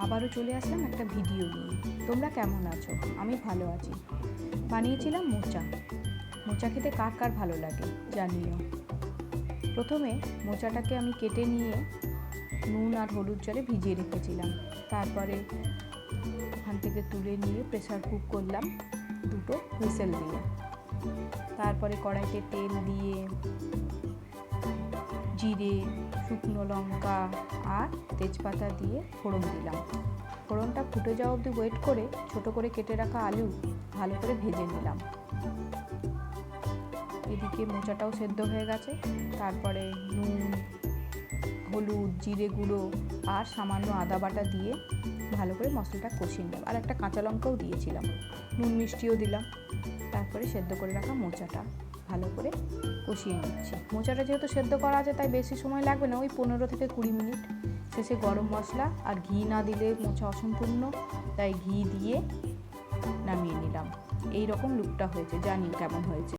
আবারও চলে আসলাম একটা ভিডিও নিয়ে। তোমরা কেমন আছো? আমি ভালো আছি। বানিয়েছিলাম মোচা। মোচা খেতে কার কার ভালো লাগে জানিও। প্রথমে মোচাটাকে আমি কেটে নিয়ে নুন আর হলুদ জলে ভিজিয়ে রেখেছিলাম। তারপরে ওখান থেকে তুলে নিয়ে প্রেসার কুক করলাম 2টো হুইসেল দিয়ে। তারপরে কড়াইতে তেল দিয়ে জিরে, শুকনো লঙ্কা আর তেজপাতা দিয়ে ফোড়ন দিলাম। ফোড়নটা ফুটে যাওয়া অবধি ওয়েট করে ছোটো করে কেটে রাখা আলু ভালো করে ভেজে নিলাম। এদিকে মোচাটাও সেদ্ধ হয়ে গেছে। তারপরে নুন, হলুদ, জিরে গুঁড়ো আর সামান্য আদা বাটা দিয়ে ভালো করে মশলাটা কষিয়ে নিলাম। আর একটা কাঁচা লঙ্কাও দিয়েছিলাম, নুন মিষ্টিও দিলাম। তারপরে সেদ্ধ করে রাখা মোচাটা ভালো করে কষিয়ে নিচ্ছি। মোচাটা যেহেতু সেদ্ধ করা আছে তাই বেশি সময় লাগবে না, ওই 15 থেকে 20 মিনিট। শেষে গরম মশলা আর ঘি না দিলে মোচা অসম্পূর্ণ, তাই ঘি দিয়ে নামিয়ে নিলাম। এই রকম লুকটা হয়েছে, জানি কেমন হয়েছে।